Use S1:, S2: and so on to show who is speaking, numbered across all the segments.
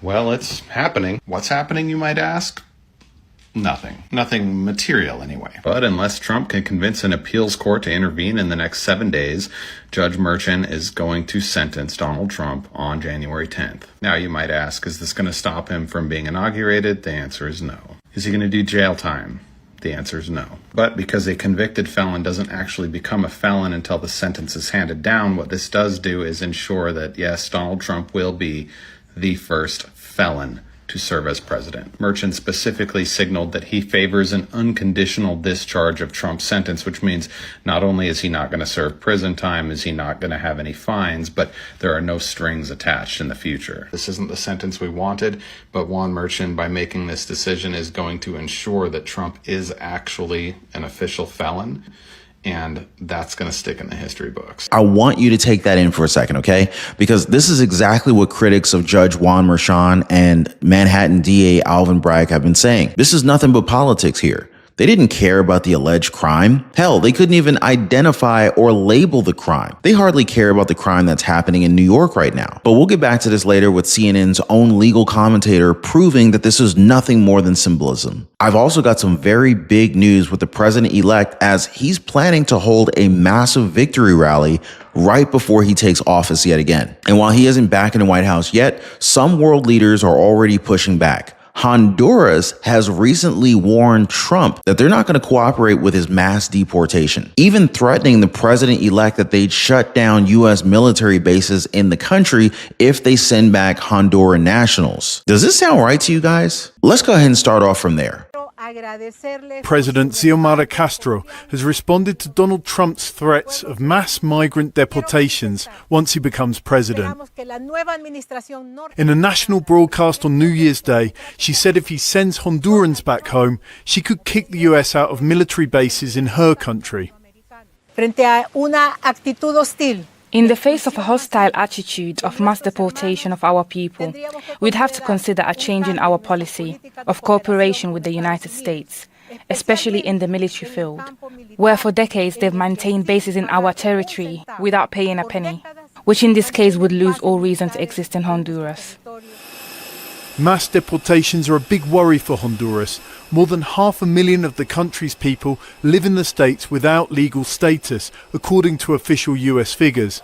S1: Well, it's happening. What's happening, you might ask? Nothing. Nothing material, anyway. But unless Trump can convince an appeals court to intervene in the next 7 days, Judge Merchan is going to sentence Donald Trump on January 10th. Now, you might ask, is this going to stop him from being inaugurated? The answer is no. Is he going to do jail time? The answer is no. But because a convicted felon doesn't actually become a felon until the sentence is handed down, what this does do is ensure that, yes, Donald Trump will be the first felon to serve as president. Merchan specifically signaled that he favors an unconditional discharge of Trump's sentence, which means not only is he not going to serve prison time, is he not going to have any fines, but there are no strings attached in the future. This isn't the sentence we wanted, but Juan Merchan, by making this decision, is going to ensure that Trump is actually an official felon. And that's going to stick in the history books.
S2: I want you to take that in for a second, okay? Because this is exactly what critics of Judge Juan Merchan and Manhattan DA Alvin Bragg have been saying. This is nothing but politics here. They didn't care about the alleged crime. Hell, they couldn't even identify or label the crime. They hardly care about the crime that's happening in New York right now. But we'll get back to this later with CNN's own legal commentator proving that this is nothing more than symbolism. I've also got some very big news with the president-elect as he's planning to hold a massive victory rally right before he takes office yet again. And while he isn't back in the White House yet, some world leaders are already pushing back. Honduras has recently warned Trump that they're not going to cooperate with his mass deportation, even threatening the president-elect that they'd shut down U.S. military bases in the country if they send back Honduran nationals. Does this sound right to you guys? Let's go ahead and start off from there.
S3: President Xiomara Castro has responded to Donald Trump's threats of mass migrant deportations once he becomes president. In a national broadcast on New Year's Day, she said if he sends Hondurans back home, she could kick the US out of military bases in her country.
S4: In the face of a hostile attitude of mass deportation of our people, we'd have to consider a change in our policy of cooperation with the United States, especially in the military field, where for decades they've maintained bases in our territory without paying a penny, which in this case would lose all reason to exist in Honduras.
S3: Mass deportations are a big worry for Honduras. More than 500,000 of the country's people live in the states without legal status, according to official US figures.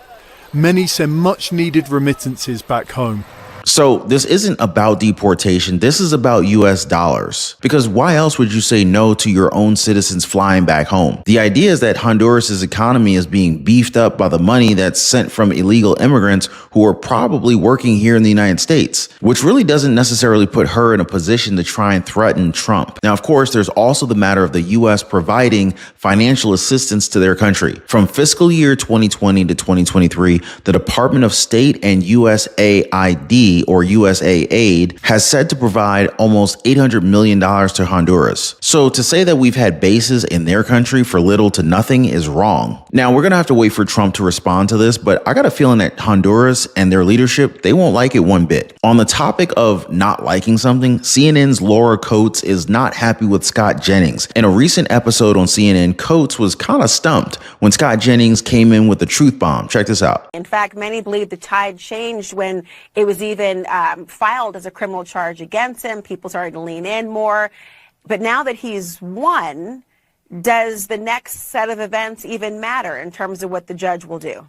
S3: Many send much-needed remittances back home.
S2: So this isn't about deportation. This is about US dollars. Because why else would you say no to your own citizens flying back home? The idea is that Honduras's economy is being beefed up by the money that's sent from illegal immigrants who are probably working here in the United States, which really doesn't necessarily put her in a position to try and threaten Trump. Now, of course, there's also the matter of the US providing financial assistance to their country. From fiscal year 2020 to 2023, the Department of State and USAID or USAID has said to provide almost $800 million to Honduras. So to say that we've had bases in their country for little to nothing is wrong. Now, we're going to have to wait for Trump to respond to this, but I got a feeling that Honduras and their leadership, they won't like it one bit. On the topic of not liking something, CNN's Laura Coates is not happy with Scott Jennings. In a recent episode on CNN, Coates was kind of stumped when Scott Jennings came in with the truth bomb. Check this out.
S5: In fact, many believe the tide changed when it was even filed as a criminal charge against him. People started to lean in more. But now that he's won, does the next set of events even matter in terms of what the judge will do?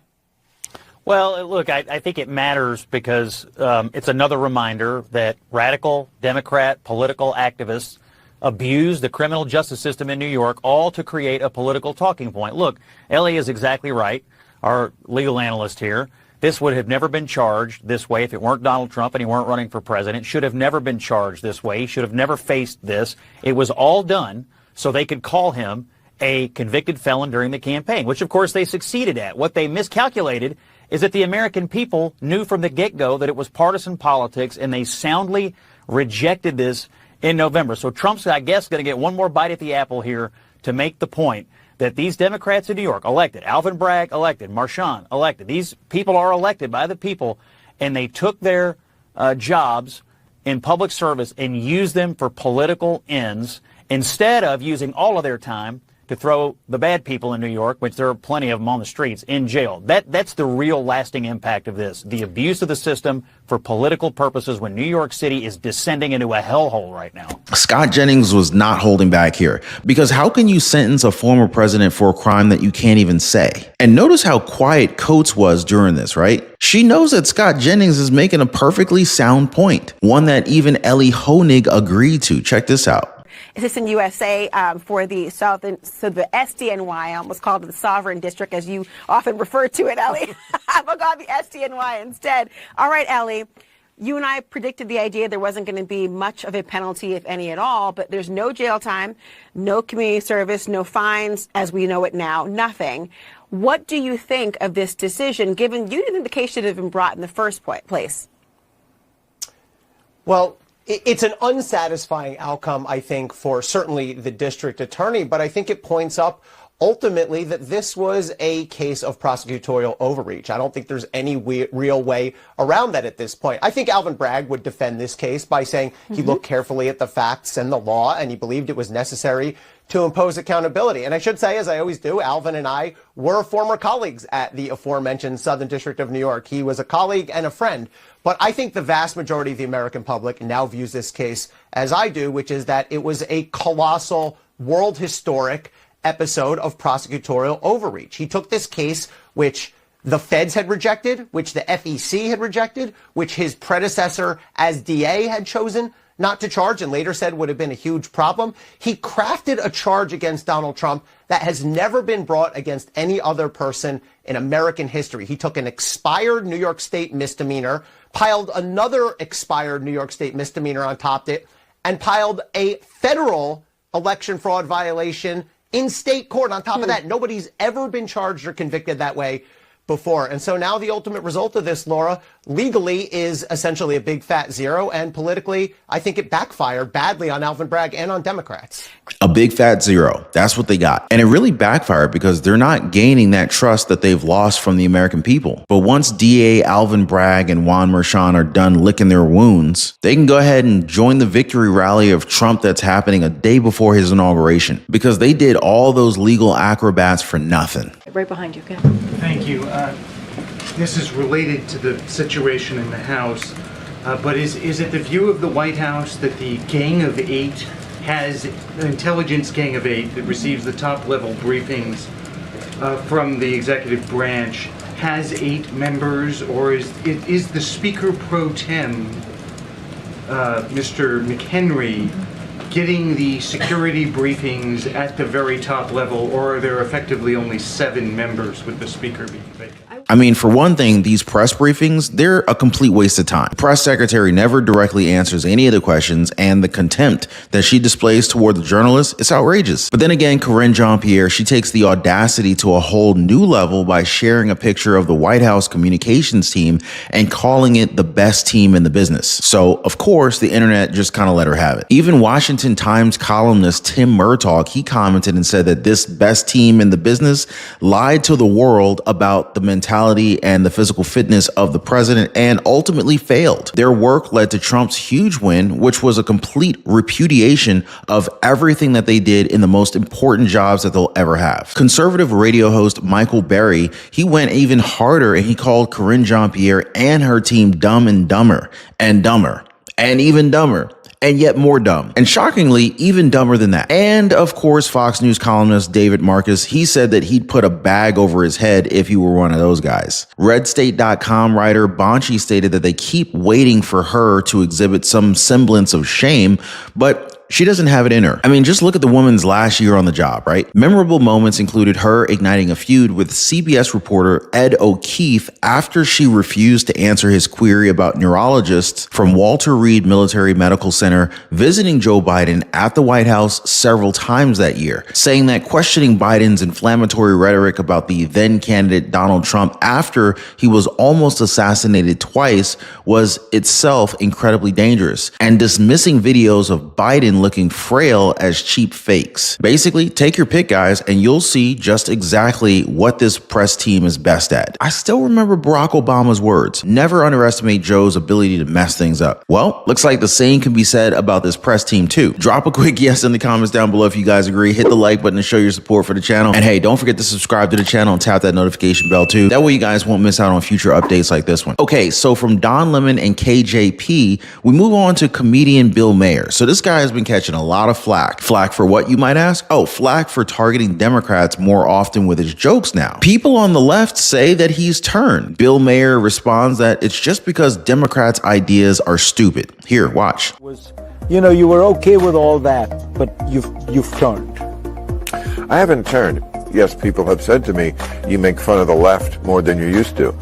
S6: Well, look, I think it matters because it's another reminder that radical Democrat political activists abuse the criminal justice system in New York, all to create a political talking point. Look, Ellie is exactly right, our legal analyst here. This would have never been charged this way if it weren't Donald Trump and he weren't running for president. Should have never been charged this way. He should have never faced this. It was all done so they could call him a convicted felon during the campaign, which of course they succeeded at. What they miscalculated is that the American people knew from the get-go that it was partisan politics, and they soundly rejected this in November. So Trump's, I guess, going to get one more bite at the apple here to make the point that these Democrats in New York elected, Alvin Bragg elected, Merchan elected, these people are elected by the people, and they took their jobs in public service and used them for political ends instead of using all of their time to throw the bad people in New York, which there are plenty of them on the streets, in jail. That's the real lasting impact of this. The abuse of the system for political purposes when New York City is descending into a hellhole right now.
S2: Scott Jennings was not holding back here, because how can you sentence a former president for a crime that you can't even say? And notice how quiet Coates was during this, right? She knows that Scott Jennings is making a perfectly sound point, one that even Ellie Honig agreed to. Check this out.
S5: Assistant USA for the Southern, so the SDNY, I almost called it the Sovereign District, as you often refer to it, Ellie. I'm going to call it the SDNY instead. All right, Ellie, you and I predicted the idea there wasn't going to be much of a penalty, if any at all, but there's no jail time, no community service, no fines, as we know it now, nothing. What do you think of this decision, given you didn't think the case should have been brought in the first place?
S7: Well, it's an unsatisfying outcome, I think, for certainly the district attorney, but I think it points up ultimately that this was a case of prosecutorial overreach. I don't think there's any real way around that at this point. I think Alvin Bragg would defend this case by saying he looked carefully at the facts and the law and he believed it was necessary to impose accountability. And I should say, as I always do, Alvin and I were former colleagues at the aforementioned Southern District of New York. He was a colleague and a friend. But I think the vast majority of the American public now views this case as I do, which is that it was a colossal, world historic episode of prosecutorial overreach. He took this case, which the feds had rejected, which the FEC had rejected, which his predecessor as DA had chosen not to charge and later said would have been a huge problem. He crafted a charge against Donald Trump that has never been brought against any other person in American history. He took an expired New York State misdemeanor, piled another expired New York State misdemeanor on top of it, and piled a federal election fraud violation in state court on top of that. Nobody's ever been charged or convicted that way before. And so now the ultimate result of this, Laura, legally is essentially a big fat zero. And politically, I think it backfired badly on Alvin Bragg and on Democrats.
S2: A big fat zero. That's what they got. And it really backfired because they're not gaining that trust that they've lost from the American people. But once DA Alvin Bragg and Juan Merchan are done licking their wounds, they can go ahead and join the victory rally of Trump that's happening a day before his inauguration, because they did all those legal acrobats for nothing.
S8: Right behind you, okay?
S3: Thank you. This is related to the situation in the House, but is it the view of the White House that the Gang of Eight has, an intelligence Gang of Eight that receives the top level briefings from the executive branch, has 8 members, or is the Speaker pro tem, Mr. McHenry, getting the security briefings at the very top level, or are there effectively only 7 members with the Speaker being vacant?
S2: I mean, for one thing, these press briefings, they're a complete waste of time. The press secretary never directly answers any of the questions, and the contempt that she displays toward the journalists is outrageous. But then again, Karine Jean-Pierre, she takes the audacity to a whole new level by sharing a picture of the White House communications team and calling it the best team in the business. So, of course, the internet just kind of let her have it. Even Washington Times columnist Tim Murtaugh, he commented and said that this best team in the business lied to the world about the mentality and the physical fitness of the president and ultimately failed. Their work led to Trump's huge win, which was a complete repudiation of everything that they did in the most important jobs that they'll ever have. Conservative radio host Michael Berry, he went even harder and he called Karine Jean-Pierre and her team dumb and dumber and dumber and even dumber and yet more dumb. And shockingly, even dumber than that. And of course, Fox News columnist David Marcus, he said that he'd put a bag over his head if he were one of those guys. RedState.com writer Bonchi stated that they keep waiting for her to exhibit some semblance of shame, but she doesn't have it in her. I mean, just look at the woman's last year on the job, right? Memorable moments included her igniting a feud with CBS reporter Ed O'Keefe after she refused to answer his query about neurologists from Walter Reed Military Medical Center visiting Joe Biden at the White House several times that year, saying that questioning Biden's inflammatory rhetoric about the then candidate Donald Trump after he was almost assassinated twice was itself incredibly dangerous, and dismissing videos of Biden's Biden looking frail as cheap fakes. Basically, take your pick, guys, and you'll see just exactly what this press team is best at. I still remember Barack Obama's words, never underestimate Joe's ability to mess things up. Well, looks like the same can be said about this press team too. Drop a quick yes in the comments down below if you guys agree. Hit the like button to show your support for the channel. And hey, don't forget to subscribe to the channel and tap that notification bell too. That way you guys won't miss out on future updates like this one. Okay, so from Don Lemon and KJP, we move on to comedian Bill Maher. So this guy has been catching a lot of flack. Flack for what, you might ask? Oh, flack for targeting Democrats more often with his jokes now. People on the left say that he's turned. Bill Maher responds that it's just because Democrats' ideas are stupid. Here, watch.
S8: You know, you were okay with all that, but you've turned.
S9: I haven't turned. Yes, people have said to me, you make fun of the left more than you used to.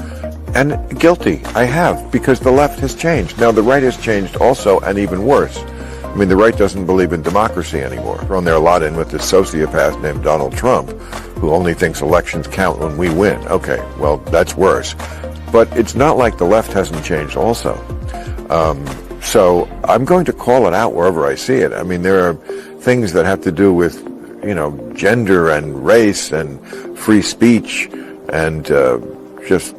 S9: And guilty, I have, because the left has changed. Now, the right has changed also, and even worse. I mean, the right doesn't believe in democracy anymore. Thrown their lot in with this sociopath named Donald Trump, who only thinks elections count when we win. Okay, well, that's worse. But it's not like the left hasn't changed also. So I'm going to call it out wherever I see it. I mean, there are things that have to do with, you know, gender and race and free speech and just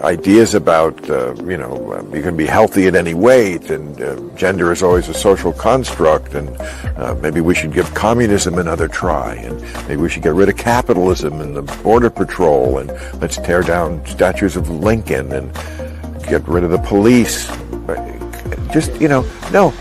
S9: ideas about, you know, you can be healthy at any weight, and gender is always a social construct, and maybe we should give communism another try, and maybe we should get rid of capitalism and the border patrol, and let's tear down statues of Lincoln and get rid of the police. Just, you know, no.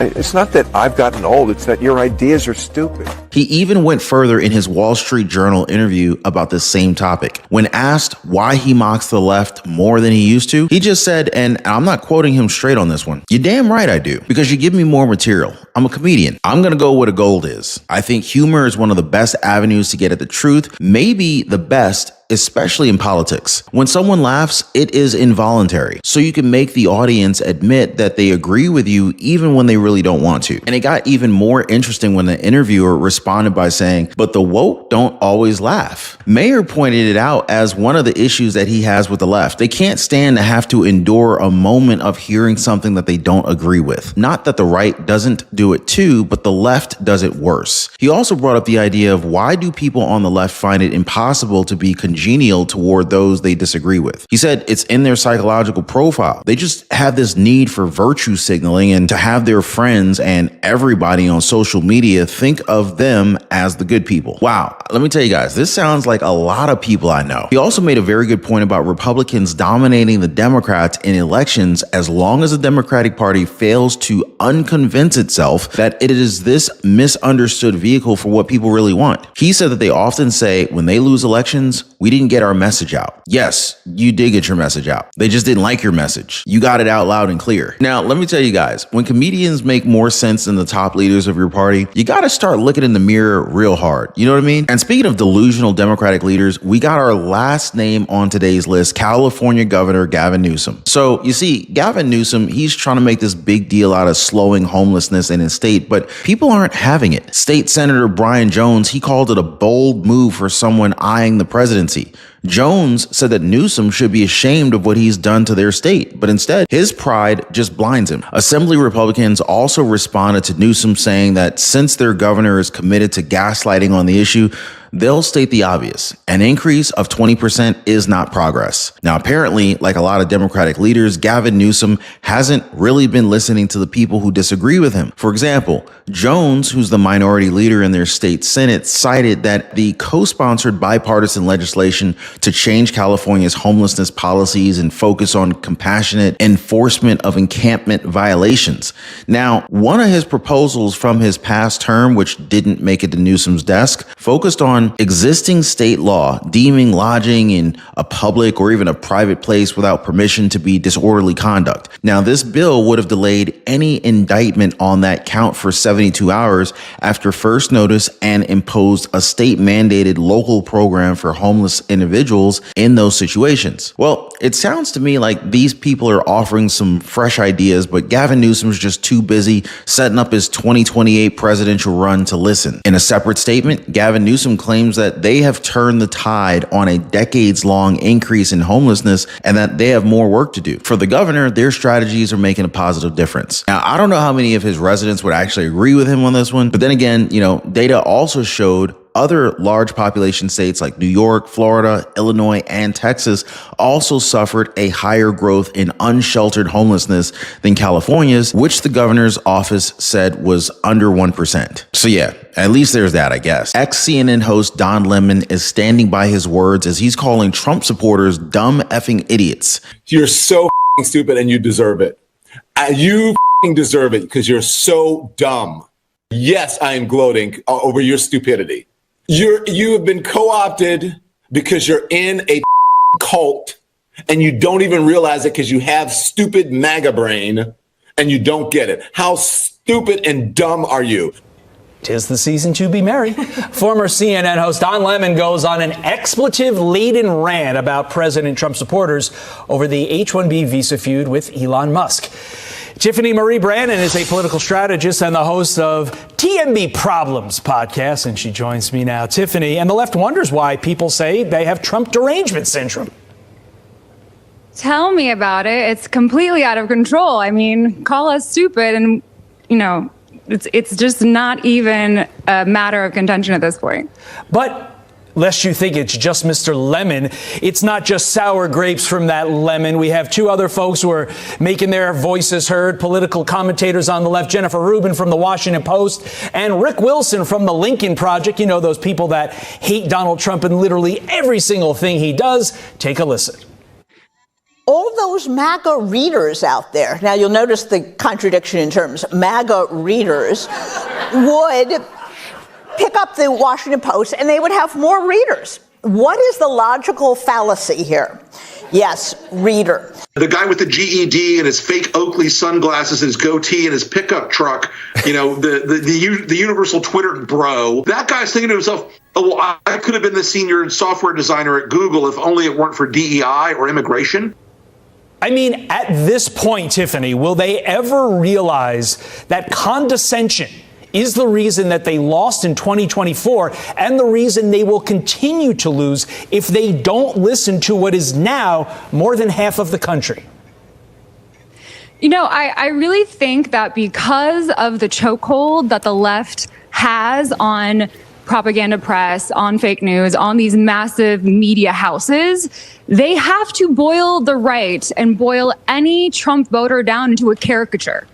S9: It's not that I've gotten old, it's that your ideas are stupid.
S2: He even went further in his Wall Street Journal interview about this same topic. When asked why he mocks the left more than he used to, he just said, and I'm not quoting him straight on this one, "You're damn right I do, because you give me more material. I'm a comedian. I'm gonna go where the gold is. I think humor is one of the best avenues to get at the truth, maybe the best, especially in politics. When someone laughs, it is involuntary. So you can make the audience admit that they agree with you even when they really don't want to." And it got even more interesting when the interviewer responded by saying, "But the woke don't always laugh." Mayer pointed it out as one of the issues that he has with the left. They can't stand to have to endure a moment of hearing something that they don't agree with. Not that the right doesn't do it too, but the left does it worse. He also brought up the idea of why do people on the left find it impossible to be congenial toward those they disagree with. He said it's in their psychological profile. They just have this need for virtue signaling and to have their friends and everybody on social media think of them as the good people. Wow. Let me tell you guys, this sounds like a lot of people I know. He also made a very good point about Republicans dominating the Democrats in elections as long as the Democratic Party fails to unconvince itself that it is this misunderstood vehicle for what people really want. He said that they often say when they lose elections, we didn't get our message out. Yes, you did get your message out. They just didn't like your message. You got it out loud and clear. Now, let me tell you guys, when comedians make more sense than the top leaders of your party, you got to start looking in the mirror real hard. You know what I mean? And speaking of delusional Democratic leaders, we got our last name on today's list, California Governor Gavin Newsom. So you see, Gavin Newsom, he's trying to make this big deal out of slowing homelessness in his state, but people aren't having it. State Senator Brian Jones, he called it a bold move for someone eyeing the presidency. Jones said that Newsom should be ashamed of what he's done to their state, but instead, his pride just blinds him. Assembly Republicans also responded to Newsom saying that since their governor is committed to gaslighting on the issue, they'll state the obvious. An increase of 20% is not progress. Now, apparently, like a lot of Democratic leaders, Gavin Newsom hasn't really been listening to the people who disagree with him. For example, Jones, who's the minority leader in their state Senate, cited that the co-sponsored bipartisan legislation to change California's homelessness policies and focus on compassionate enforcement of encampment violations. Now, one of his proposals from his past term, which didn't make it to Newsom's desk, focused on existing state law deeming lodging in a public or even a private place without permission to be disorderly conduct. Now, this bill would have delayed any indictment on that count for 72 hours after first notice and imposed a state-mandated local program for homeless individuals in those situations. Well, it sounds to me like these people are offering some fresh ideas, but Gavin Newsom's just too busy setting up his 2028 presidential run to listen. In a separate statement, Gavin Newsom claims that they have turned the tide on a decades-long increase in homelessness and that they have more work to do. For the governor, their strategies are making a positive difference. Now, I don't know how many of his residents would actually agree with him on this one, but then again, data also showed other large population states like New York, Florida, Illinois, and Texas also suffered a higher growth in unsheltered homelessness than California's, which the governor's office said was under 1%. So yeah, at least there's that, I guess. Ex-CNN host Don Lemon is standing by his words as he's calling Trump supporters dumb effing idiots.
S10: You're so stupid and you deserve it. You deserve it because you're so dumb. Yes, I am gloating over your stupidity. You have been co-opted because you're in a cult and you don't even realize it because you have stupid MAGA brain and you don't get it. How stupid and dumb are you?
S11: 'Tis the season to be merry. Former CNN host Don Lemon goes on an expletive-laden rant about President Trump supporters over the H-1B visa feud with Elon Musk. Tiffany Marie Brannon is a political strategist and the host of TMB Problems podcast, and she joins me now. Tiffany, and the left wonders why people say they have Trump derangement syndrome.
S12: Tell me about it. It's completely out of control. I mean, call us stupid and, it's just not even a matter of contention at this point.
S11: But lest you think it's just Mr. Lemon, it's not just sour grapes from that lemon. We have two other folks who are making their voices heard, political commentators on the left, Jennifer Rubin from the Washington Post and Rick Wilson from the Lincoln Project. Those people that hate Donald Trump and literally every single thing he does. Take a listen.
S13: All those MAGA readers out there, now you'll notice the contradiction in terms, MAGA readers would pick up the Washington Post and they would have more readers. What is the logical fallacy here? Yes, reader.
S14: The guy with the GED and his fake Oakley sunglasses and his goatee and his pickup truck, the universal Twitter bro, that guy's thinking to himself, oh, well, I could have been the senior software designer at Google if only it weren't for DEI or immigration.
S11: I mean, at this point, Tiffany, will they ever realize that condescension is the reason that they lost in 2024 and the reason they will continue to lose if they don't listen to what is now more than half of the country?
S12: I really think that because of the chokehold that the left has on propaganda press, on fake news, on these massive media houses, they have to boil the right and boil any Trump voter down into a caricature.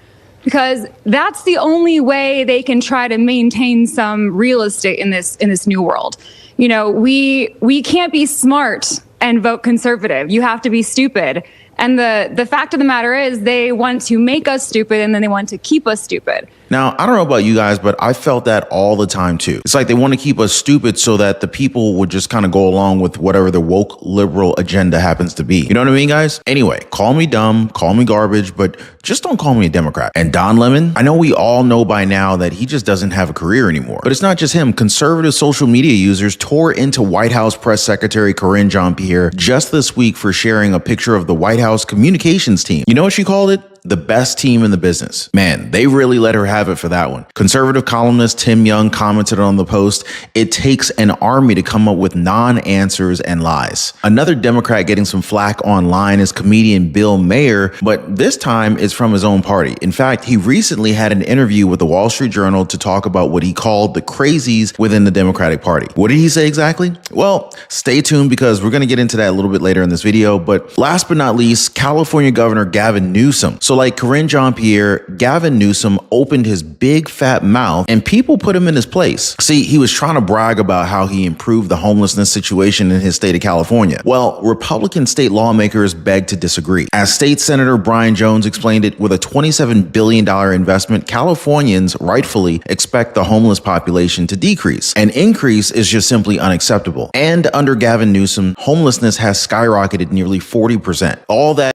S12: Because that's the only way they can try to maintain some real estate in this new world. We can't be smart and vote conservative. You have to be stupid. And the fact of the matter is they want to make us stupid and then they want to keep us stupid.
S2: Now, I don't know about you guys, but I felt that all the time, too. It's like they want to keep us stupid so that the people would just kind of go along with whatever the woke liberal agenda happens to be. You know what I mean, guys? Anyway, call me dumb, call me garbage, but just don't call me a Democrat. And Don Lemon, I know we all know by now that he just doesn't have a career anymore. But it's not just him. Conservative social media users tore into White House Press Secretary Karine Jean-Pierre just this week for sharing a picture of the White House communications team. You know what she called it? The best team in the business. Man, they really let her have it for that one. Conservative columnist Tim Young commented on the post, "It takes an army to come up with non-answers and lies." Another Democrat getting some flack online is comedian Bill Maher, but this time it's from his own party. In fact, he recently had an interview with the Wall Street Journal to talk about what he called the crazies within the Democratic Party. What did he say exactly? Well, stay tuned because we're going to get into that a little bit later in this video. But last but not least, California Governor Gavin Newsom. So like Karine Jean-Pierre, Gavin Newsom opened his big fat mouth and people put him in his place. See, he was trying to brag about how he improved the homelessness situation in his state of California. Well, Republican state lawmakers begged to disagree. As State Senator Brian Jones explained it, with a $27 billion investment, Californians rightfully expect the homeless population to decrease. An increase is just simply unacceptable. And under Gavin Newsom, homelessness has skyrocketed nearly 40%. All that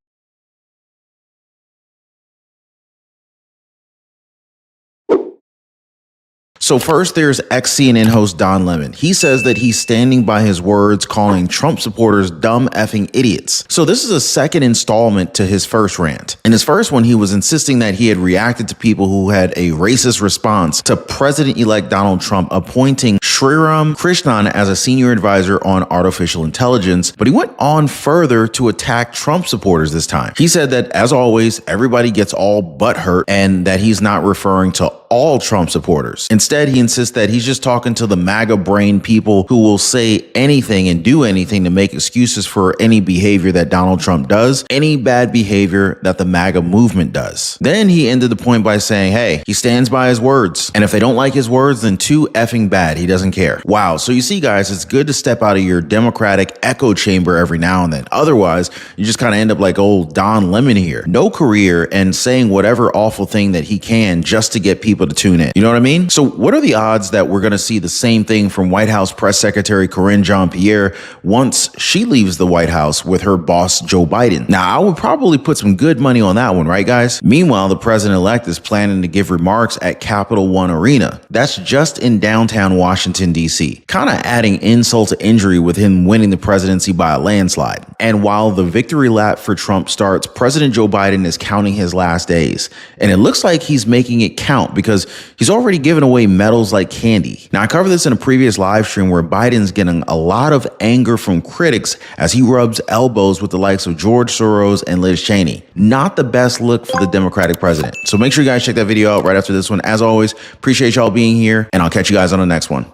S2: So first, there's ex-CNN host Don Lemon. He says that he's standing by his words, calling Trump supporters dumb effing idiots. So this is a second installment to his first rant. In his first one, he was insisting that he had reacted to people who had a racist response to President-elect Donald Trump appointing Sriram Krishnan as a senior advisor on artificial intelligence, but he went on further to attack Trump supporters this time. He said that, as always, everybody gets all butthurt and that he's not referring to all Trump supporters. Instead, he insists that he's just talking to the MAGA brain people who will say anything and do anything to make excuses for any behavior that Donald Trump does, any bad behavior that the MAGA movement does. Then he ended the point by saying, hey, he stands by his words. And if they don't like his words, then too effing bad. He doesn't care. Wow. So you see, guys, it's good to step out of your Democratic echo chamber every now and then. Otherwise, you just kind of end up like old Don Lemon here. No career and saying whatever awful thing that he can just to get people to tune in. You know what I mean? So what are the odds that we're going to see the same thing from White House Press Secretary Karine Jean-Pierre once she leaves the White House with her boss, Joe Biden? Now, I would probably put some good money on that one, right, guys? Meanwhile, the president-elect is planning to give remarks at Capital One Arena. That's just in downtown Washington, D.C., kind of adding insult to injury with him winning the presidency by a landslide. And while the victory lap for Trump starts, President Joe Biden is counting his last days. And it looks like he's making it count because he's already given away medals like candy. Now, I covered this in a previous live stream where Biden's getting a lot of anger from critics as he rubs elbows with the likes of George Soros and Liz Cheney. Not the best look for the Democratic president. So make sure you guys check that video out right after this one. As always, appreciate y'all being here, and I'll catch you guys on the next one.